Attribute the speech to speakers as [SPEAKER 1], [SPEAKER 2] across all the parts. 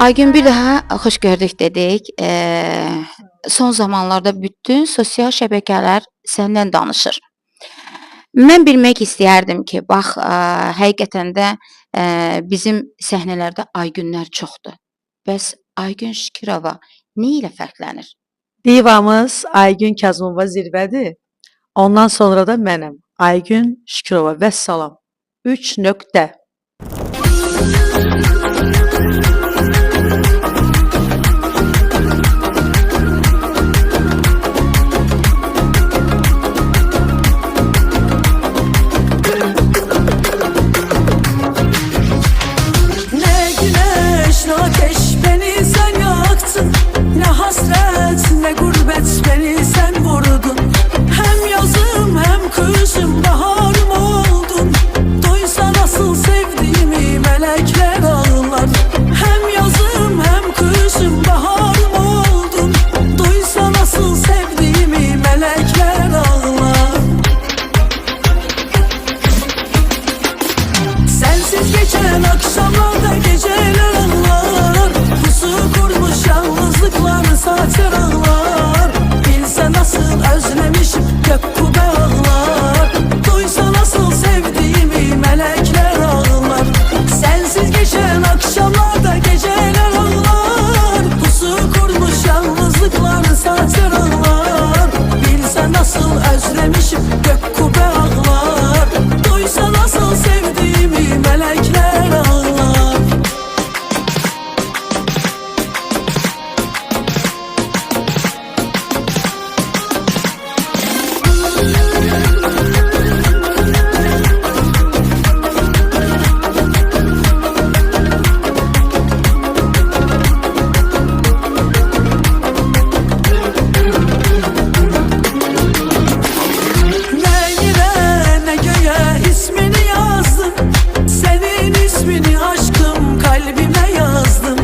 [SPEAKER 1] Aygün bir daha xoş gördük dedik. Son zamanlarda bütün sosial şəbəkələr səndən danışır. Mən bilmək istəyərdim ki, bax, həqiqətən də bizim səhnələrdə Aygünlər çoxdur. Bəs Aygün Şükürova nə ilə fərqlənir?
[SPEAKER 2] Divamız Aygün Kazımova zirvədir. Ondan sonra da mənəm. Aygün Şükürova. Vəssalam. 3 nöqtə.
[SPEAKER 3] Ne güneş ne ateş beni sen yaktın. Ne hasret ne gurbet beni sen vurdun. Hem yazım hem kışım baharım oldun. Duysa nasıl sevdiğimi melekler ağlar. Hem yazım hem kışım baharım oldun. Duysa nasıl sevdiğimi melekler ağlar. Sensiz geçen akşamlarda geceler ağlar. Pusu kurmuş yalnızlıklar saçar ağlar. Bilse nasıl özlemişim gök kubbe ağlar. Duysa nasıl sevdiğimi melekler ağlar. Sensiz geçen akşamlarda geceler ağlar. Pusu kurmuş yalnızlıklar saçar ağlar. Bilse nasıl özlemişim gök kubbe ağlar. Duysa nasıl sevdiğimi melekler ağlar. Ne yere ne göğe ismini yazdım. Senin ismini aşkım kalbime yazdım.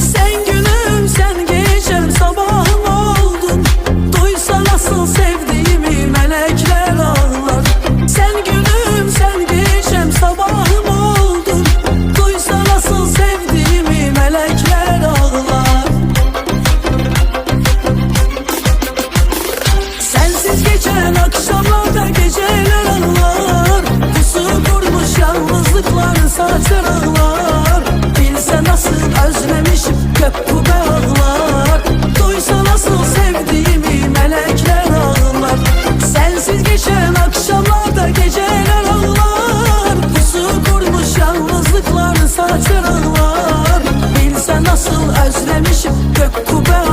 [SPEAKER 3] Sen günüm sen gecem sabahım oldun. Duysa nasıl sevdiğimi melekler ağlar. Sen günüm sen gecem sabahım oldun. Duysa nasıl sevdiğimi melekler ağlar. Sensiz geçen akşamlarda geceler ağlar. Pusu kurmuş yalnızlıklar saçar ağlar. Bilse nasıl özlemişim gök kubbe ağlar. Duysa nasıl sevdiğimi melekler ağlar. Sensiz geçen akşamlarda geceler ağlar. Pusu kurmuş yalnızlıklar saçar ağlar. Bilse nasıl özlemişim gök kubbe ağlar.